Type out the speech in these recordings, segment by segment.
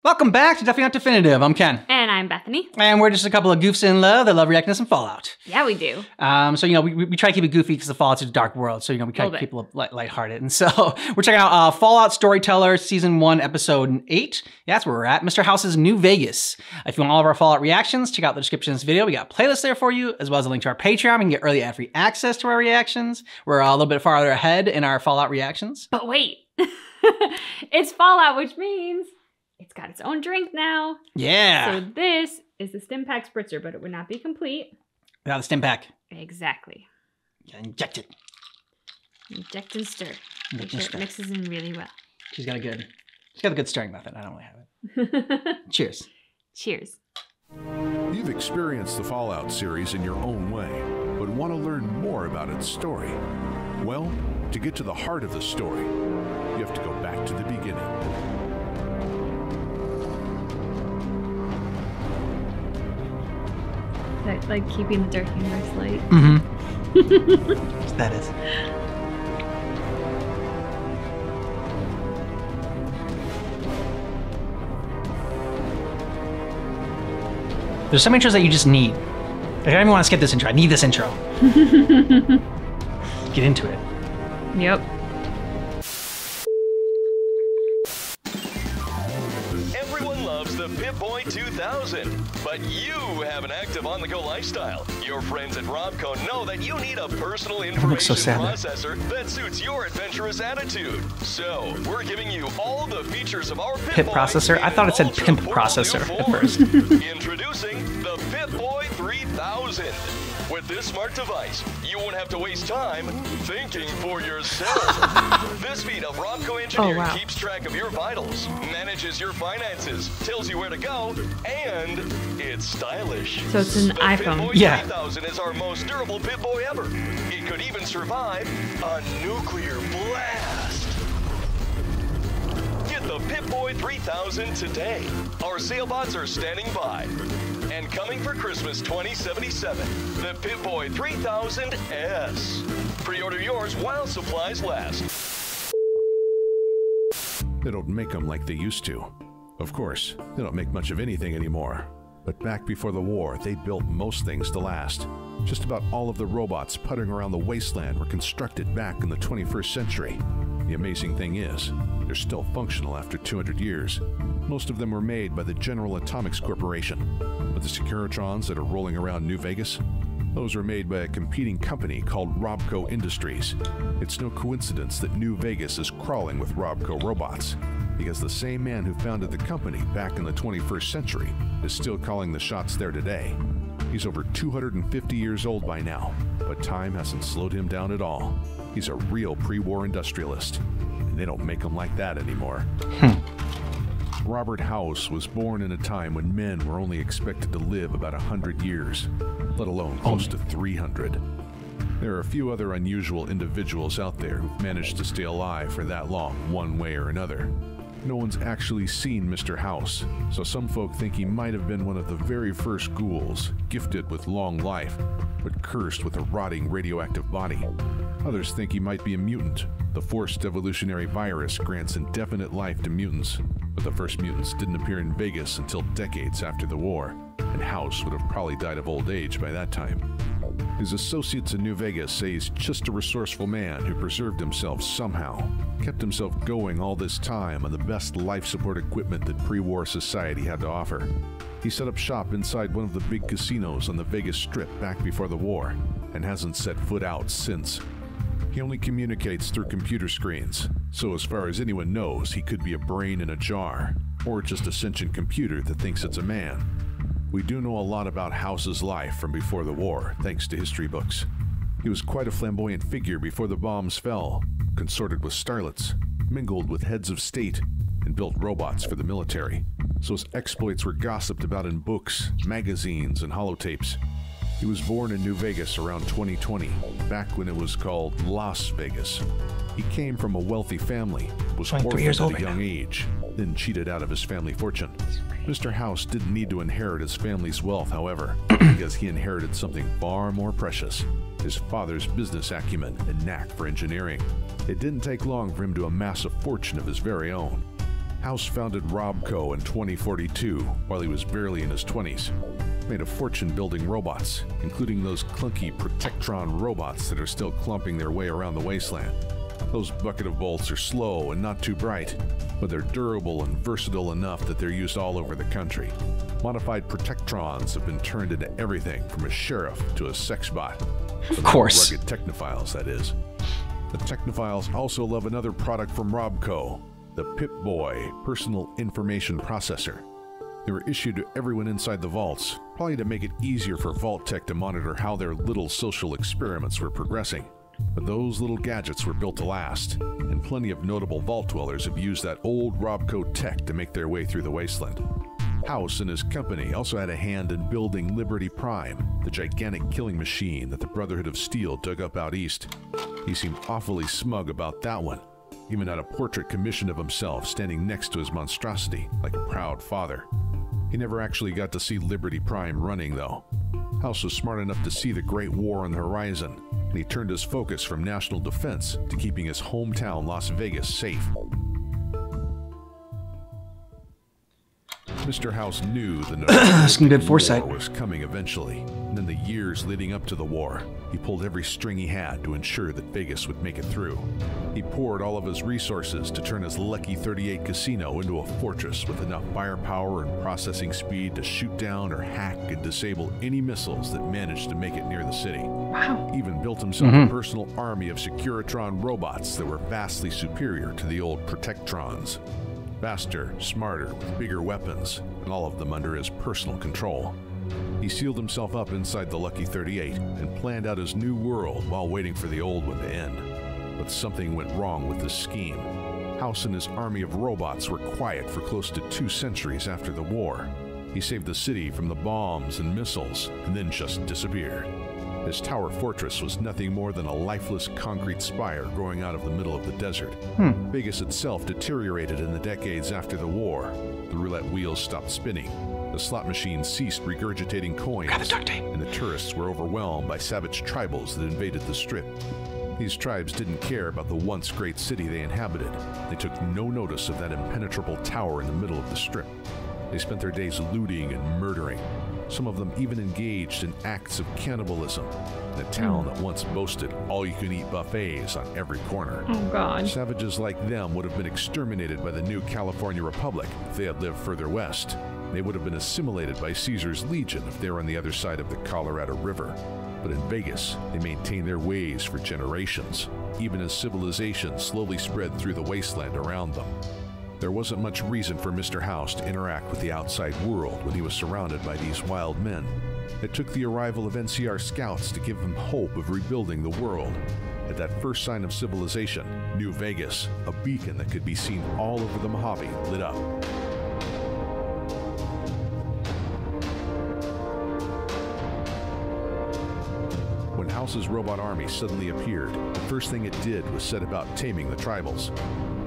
Welcome back to Definitely Not Definitive. I'm Ken. And I'm Bethany. And we're just a couple of goofs in love that love reacting to some Fallout. Yeah, we do. So, we try to keep it goofy because the Fallout's a dark world. So, we try to keep it lighthearted. And so, we're checking out Fallout Storyteller Season 1, Episode 8. Yeah, that's where we're at. Mr. House's New Vegas. If you want all of our Fallout reactions, check out the description of this video. We got playlists there for you, as well as a link to our Patreon. You can get early ad-free access to our reactions. We're a little bit farther ahead in our Fallout reactions. But wait. It's Fallout, which means it's got its own drink now. Yeah. So this is the Stim Pack Spritzer, but it would not be complete without the Stim Pack. Exactly. Inject it. Inject and stir. Make sure it mixes in really well. She's got a good stirring method. I don't really have it. Cheers. Cheers. You've experienced the Fallout series in your own way, but want to learn more about its story. Well, to get to the heart of the story, you have to go back to the beginning. Like keeping the dark universe light. Mm-hmm. That is. There's some intros that you just need. I don't even want to skip this intro. I need this intro. Get into it. Yep. Everyone loves the Pip-Boy 2000, but you have an active on-the-go lifestyle. Your friends at Robco know that you need a personal information processor that suits your adventurous attitude. So, we're giving you all the features of our Pip processor? I thought it said pimp processor at first. Introducing the Pip-Boy 3000. With this smart device, you won't have to waste time thinking for yourself. This feat of Robco engineering keeps track of your vitals, manages your finances, tells you where to go, and it's stylish. So it's an iPhone. Pip-Boy 3000 is our most durable Pip-Boy ever. It could even survive a nuclear blast. Get the Pip-Boy 3000 today. Our sale bots are standing by. And coming for Christmas 2077, the Pip-Boy 3000S. Pre-order yours while supplies last. They don't make them like they used to. Of course, they don't make much of anything anymore. But back before the war, they built most things to last. Just about all of the robots puttering around the wasteland were constructed back in the 21st century. The amazing thing is, they're still functional after 200 years. Most of them were made by the General Atomics Corporation. But the Securitrons that are rolling around New Vegas, those were made by a competing company called Robco Industries. It's no coincidence that New Vegas is crawling with Robco robots, because the same man who founded the company back in the 21st century is still calling the shots there today. He's over 250 years old by now, but time hasn't slowed him down at all. He's a real pre-war industrialist, and they don't make them like that anymore. Robert House was born in a time when men were only expected to live about 100 years, let alone close to 300. There are a few other unusual individuals out there who've managed to stay alive for that long, one way or another. No one's actually seen Mr. House, so some folk think he might have been one of the very first ghouls, gifted with long life, but cursed with a rotting radioactive body. Others think he might be a mutant. The forced evolutionary virus grants indefinite life to mutants, but the first mutants didn't appear in Vegas until decades after the war, and House would have probably died of old age by that time. His associates in New Vegas say he's just a resourceful man who preserved himself somehow, kept himself going all this time on the best life support equipment that pre-war society had to offer. He set up shop inside one of the big casinos on the Vegas Strip back before the war, and hasn't set foot out since. He only communicates through computer screens, so as far as anyone knows, he could be a brain in a jar, or just a sentient computer that thinks it's a man. We do know a lot about House's life from before the war, thanks to history books. He was quite a flamboyant figure before the bombs fell, consorted with starlets, mingled with heads of state, and built robots for the military, so his exploits were gossiped about in books, magazines, and holotapes. He was born in New Vegas around 2020, back when it was called Las Vegas. He came from a wealthy family, was orphaned at a young age, then cheated out of his family fortune. Mr. House didn't need to inherit his family's wealth, however, because he inherited something far more precious: his father's business acumen and knack for engineering. It didn't take long for him to amass a fortune of his very own. House founded Robco in 2042 while he was barely in his 20s. Made a fortune building robots, including those clunky Protectron robots that are still clumping their way around the wasteland. Those bucket of bolts are slow and not too bright, but they're durable and versatile enough that they're used all over the country. Modified Protectrons have been turned into everything from a sheriff to a sex bot. Of course. Rugged Technophiles, that is. The Technophiles also love another product from Robco, the Pip-Boy Personal Information Processor. They were issued to everyone inside the vaults, probably to make it easier for Vault Tech to monitor how their little social experiments were progressing. But those little gadgets were built to last, and plenty of notable vault dwellers have used that old Robco tech to make their way through the wasteland. House and his company also had a hand in building Liberty Prime, the gigantic killing machine that the Brotherhood of Steel dug up out east. He seemed awfully smug about that one, even had a portrait commissioned of himself standing next to his monstrosity like a proud father. He never actually got to see Liberty Prime running, though. House was smart enough to see the Great War on the horizon, and he turned his focus from national defense to keeping his hometown Las Vegas safe. Mr. House knew the Some good foresight. war was coming eventually, and in the years leading up to the war, he pulled every string he had to ensure that Vegas would make it through. He poured all of his resources to turn his Lucky 38 casino into a fortress with enough firepower and processing speed to shoot down or hack and disable any missiles that managed to make it near the city. Wow. He even built himself a personal army of Securitron robots that were vastly superior to the old Protectrons. Faster, smarter, with bigger weapons, and all of them under his personal control. He sealed himself up inside the Lucky 38 and planned out his new world while waiting for the old one to end. But something went wrong with this scheme. House and his army of robots were quiet for close to 2 centuries after the war. He saved the city from the bombs and missiles, and then just disappeared. His tower fortress was nothing more than a lifeless concrete spire growing out of the middle of the desert. Vegas itself deteriorated in the decades after the war. The roulette wheels stopped spinning. The slot machines ceased regurgitating coins, and the tourists were overwhelmed by savage tribals that invaded the Strip. These tribes didn't care about the once great city they inhabited. They took no notice of that impenetrable tower in the middle of the Strip. They spent their days looting and murdering. Some of them even engaged in acts of cannibalism in a town that once boasted all-you-can-eat buffets on every corner. Oh, God. Savages like them would have been exterminated by the new California Republic if they had lived further west. They would have been assimilated by Caesar's legion if they were on the other side of the Colorado River. But in Vegas, they maintained their ways for generations, even as civilization slowly spread through the wasteland around them. There wasn't much reason for Mr. House to interact with the outside world when he was surrounded by these wild men. It took the arrival of NCR scouts to give him hope of rebuilding the world. At that first sign of civilization, New Vegas, a beacon that could be seen all over the Mojave, lit up. When House's robot army suddenly appeared, the first thing it did was set about taming the tribals.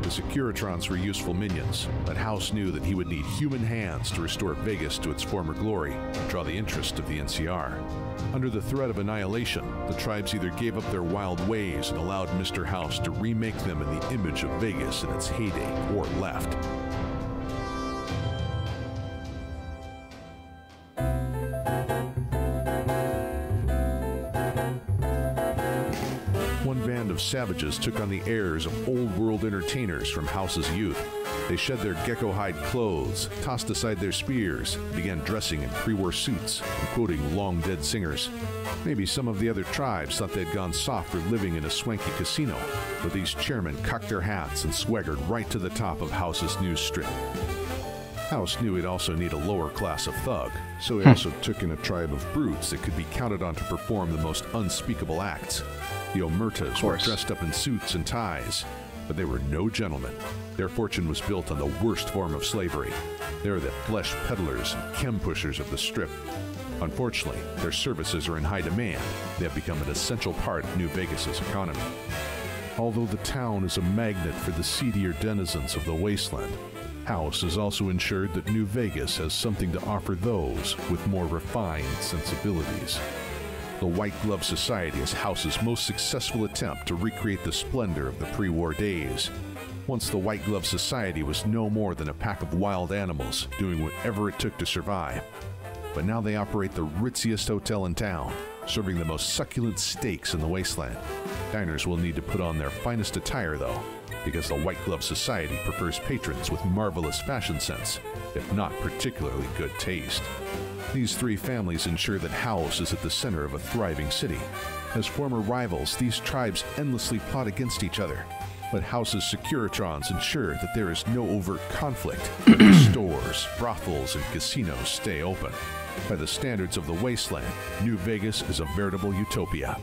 The Securitrons were useful minions, but House knew that he would need human hands to restore Vegas to its former glory and draw the interest of the NCR. Under the threat of annihilation, the tribes either gave up their wild ways and allowed Mr. House to remake them in the image of Vegas in its heyday, or left. One band of savages took on the airs of old-world entertainers from House's youth. They shed their gecko-hide clothes, tossed aside their spears, and began dressing in pre-war suits and quoting long-dead singers. Maybe some of the other tribes thought they'd gone soft for living in a swanky casino, but these chairmen cocked their hats and swaggered right to the top of House's news strip. House knew he'd also need a lower class of thug, so he also took in a tribe of brutes that could be counted on to perform the most unspeakable acts. The Omertas were dressed up in suits and ties, but they were no gentlemen. Their fortune was built on the worst form of slavery. They are the flesh peddlers and chem pushers of the Strip. Unfortunately, their services are in high demand. They have become an essential part of New Vegas's economy. Although the town is a magnet for the seedier denizens of the wasteland, House has also ensured that New Vegas has something to offer those with more refined sensibilities. The White Glove Society is House's most successful attempt to recreate the splendor of the pre-war days. Once the White Glove Society was no more than a pack of wild animals doing whatever it took to survive. But now they operate the ritziest hotel in town, serving the most succulent steaks in the wasteland. Diners will need to put on their finest attire, though, because the White Glove Society prefers patrons with marvelous fashion sense, if not particularly good taste. These three families ensure that House is at the center of a thriving city. As former rivals, these tribes endlessly plot against each other. But House's Securitrons ensure that there is no overt conflict. Stores, brothels, and casinos stay open. By the standards of the wasteland, New Vegas is a veritable utopia.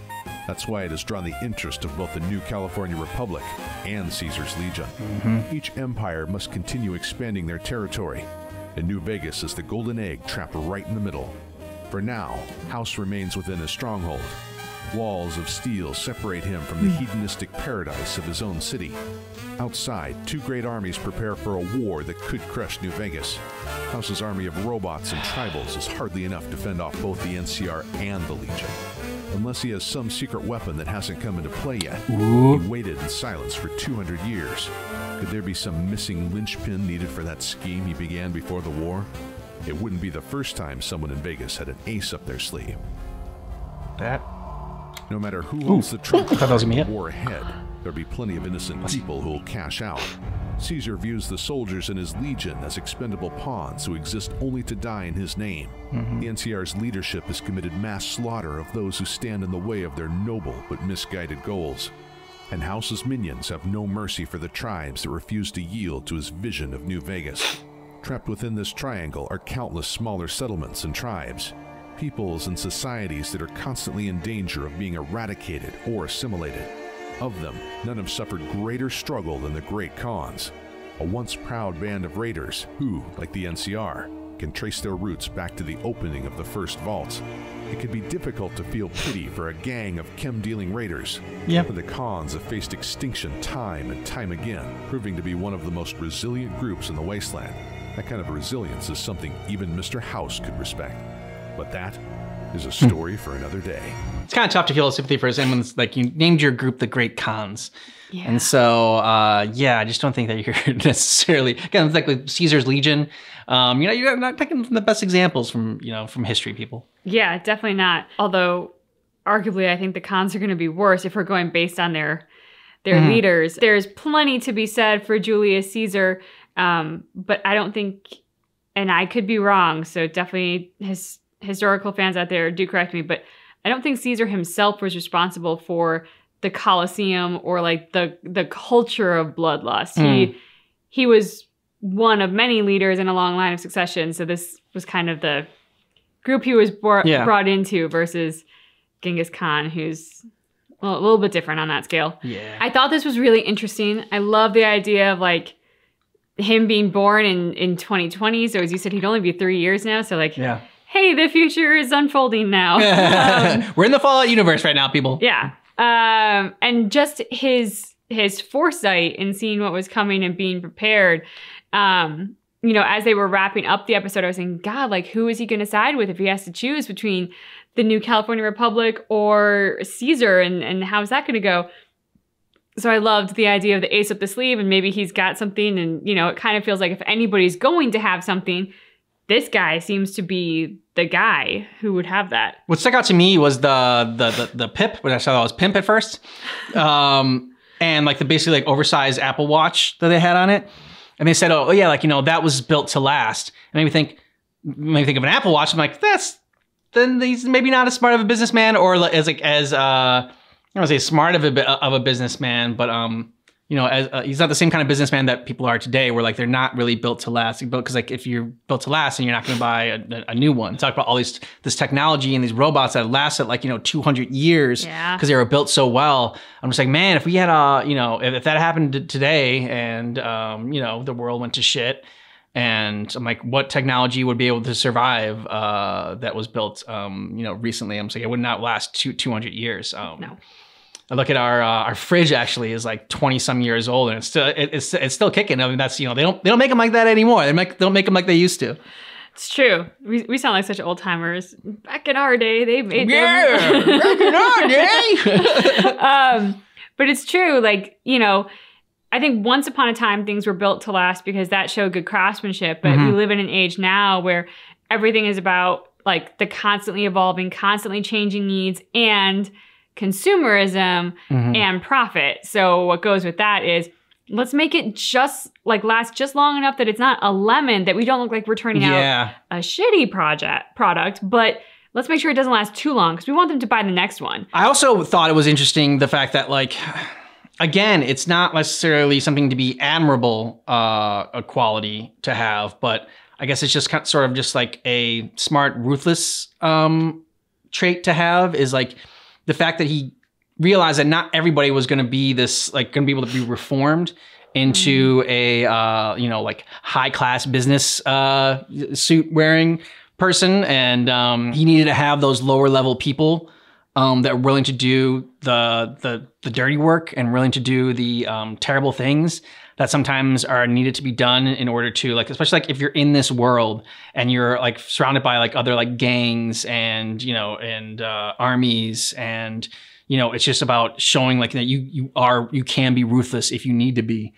That's why it has drawn the interest of both the New California Republic and Caesar's Legion. Each empire must continue expanding their territory, and New Vegas is the golden egg trapped right in the middle. For now, House remains within a stronghold. Walls of steel separate him from the hedonistic paradise of his own city. Outside, two great armies prepare for a war that could crush New Vegas. House's army of robots and tribals is hardly enough to fend off both the NCR and the Legion. Unless he has some secret weapon that hasn't come into play yet. He waited in silence for 200 years. Could there be some missing linchpin needed for that scheme he began before the war? It wouldn't be the first time someone in Vegas had an ace up their sleeve. No matter who holds the trump of the war ahead, there'll be plenty of innocent people who will cash out. Caesar views the soldiers in his legion as expendable pawns who exist only to die in his name. The NCR's leadership has committed mass slaughter of those who stand in the way of their noble but misguided goals. And House's minions have no mercy for the tribes that refuse to yield to his vision of New Vegas. Trapped within this triangle are countless smaller settlements and tribes. Peoples and societies that are constantly in danger of being eradicated or assimilated. Of them, none have suffered greater struggle than the Great Khans, a once proud band of raiders who, like the NCR, can trace their roots back to the opening of the first vaults. It can be difficult to feel pity for a gang of chem-dealing raiders, but the Khans have faced extinction time and time again, proving to be one of the most resilient groups in the wasteland. That kind of resilience is something even Mr. House could respect. But that is a story for another day. It's kind of tough to feel sympathy for someone's, like, you named your group the Great Khans. Yeah. And so, I just don't think that you're necessarily, again, it's like with Caesar's Legion, you're not picking the best examples from history, people. Yeah, definitely not. Although, arguably, I think the Khans are going to be worse if we're going based on their leaders. There's plenty to be said for Julius Caesar, but I don't think, and I could be wrong, so definitely historical fans out there do correct me, but I don't think Caesar himself was responsible for the Colosseum or like the culture of bloodlust. He was one of many leaders in a long line of succession, so this was kind of the group he was brought into versus Genghis Khan, who's a little bit different on that scale. Yeah. I thought this was really interesting. I love the idea of like him being born in 2020, so as you said, he'd only be 3 years now, so like hey, the future is unfolding now. We're in the Fallout universe right now, people. Yeah. And just his foresight in seeing what was coming and being prepared. As they were wrapping up the episode, I was saying, God, like, who is he going to side with if he has to choose between the New California Republic or Caesar? And how's that going to go? So I loved the idea of the ace up the sleeve, and maybe he's got something. And, it kind of feels like if anybody's going to have something, this guy seems to be the guy who would have that. What stuck out to me was the pip, which I thought was pimp at first. And like the basically like oversized Apple Watch that they had on it. And they said, oh yeah, like, that was built to last. And made me think of an Apple Watch. I'm like, then he's maybe not as smart of a businessman, or I don't want to say smart of a businessman, but he's not the same kind of businessman that people are today, where like they're not really built to last. Because like if you're built to last, and you're not going to buy a new one. Talk about all this technology and these robots that lasted like 200 years because they were built so well. I'm just like, man, if we had if that happened today, and the world went to shit, and I'm like, what technology would be able to survive that was built recently? I'm just like, it would not last 200 years. No. I look at our fridge actually is like 20 some years old, and it's still kicking. I mean, that's they don't make them like that anymore. They don't make them like they used to. It's true. We sound like such old timers. Back in our day, they made them. Back in our day. But it's true. Like I think once upon a time things were built to last because that showed good craftsmanship. But we live in an age now where everything is about like the constantly evolving, constantly changing needs and consumerism and profit. So what goes with that is let's make it just like last just long enough that it's not a lemon, that we don't look like we're turning out a shitty product, but let's make sure it doesn't last too long because we want them to buy the next one. I also thought it was interesting the fact that, like, again, it's not necessarily something to be admirable a quality to have, but I guess it's just kind of, sort of just like a smart, ruthless trait to have, is like the fact that he realized that not everybody was going to be this, like, going to be able to be reformed into a, you know, like high class business suit wearing person. And he needed to have those lower level people that are willing to do the dirty work and willing to do the terrible things that sometimes are needed to be done in order to, like, especially like if you're in this world and you're like surrounded by like other like gangs and, you know, and armies, and, you know, it's just about showing like that you can be ruthless if you need to be.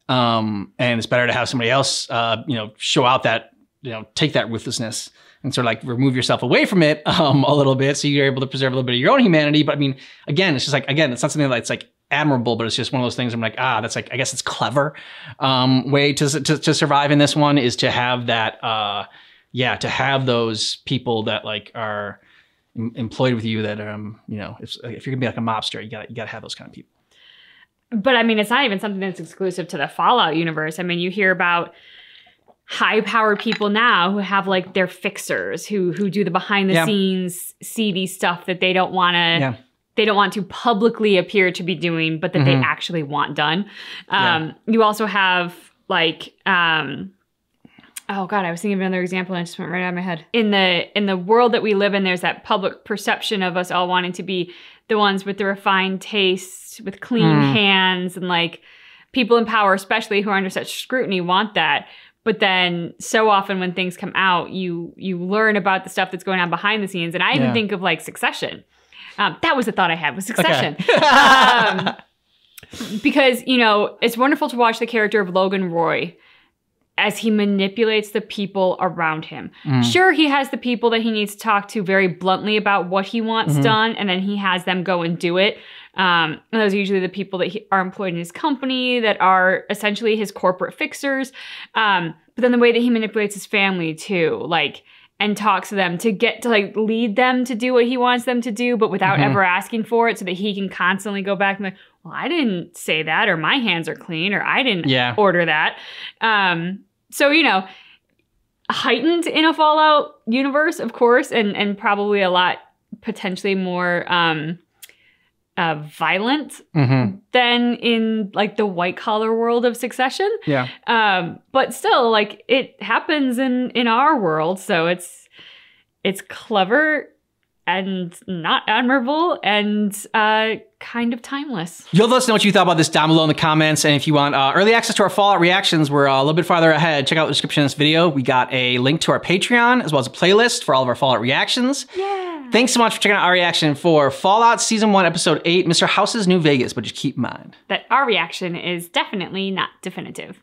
And it's better to have somebody else, you know, show out that, you know, take that ruthlessness and sort of like remove yourself away from it a little bit, so you're able to preserve a little bit of your own humanity. But I mean, again, it's just like, again, it's not something that's like admirable, but it's just one of those things I'm like, that's like, I guess it's clever way to survive in this one, is to have that, to have those people that like are employed with you that, you know, if you're gonna be like a mobster, you gotta have those kind of people. But I mean, it's not even something that's exclusive to the Fallout universe. I mean, you hear about high-powered people now who have like their fixers who do the behind-the-scenes seedy stuff that they don't want to they don't want to publicly appear to be doing, but that they actually want done. You also have like oh God, I was thinking of another example and it just went right out of my head. In the world that we live in, there's that public perception of us all wanting to be the ones with the refined taste, with clean hands, and like people in power, especially who are under such scrutiny, want that. But then so often when things come out, you learn about the stuff that's going on behind the scenes. And I even think of like Succession. That was the thought I had, was Succession. Okay. Because, you know, it's wonderful to watch the character of Logan Roy as he manipulates the people around him. Sure, he has the people that he needs to talk to very bluntly about what he wants done, and then he has them go and do it. And those are usually the people that are employed in his company, that are essentially his corporate fixers. But then the way that he manipulates his family too, like, and talks to them to get to like lead them to do what he wants them to do, but without ever asking for it, so that he can constantly go back and be like, well, I didn't say that, or my hands are clean, or I didn't order that. So, you know, heightened in a Fallout universe, of course, and probably a lot potentially more violent than in like the white collar world of Succession. But still, like, it happens in our world, so it's clever and not admirable and kind of timeless. You'll let us know what you thought about this down below in the comments. And if you want early access to our Fallout reactions, we're a little bit farther ahead. Check out the description of this video. We got a link to our Patreon, as well as a playlist for all of our Fallout reactions. Thanks so much for checking out our reaction for Fallout Season 1, Episode 8, Mr. House's New Vegas. But just keep in mind that our reaction is definitely not definitive.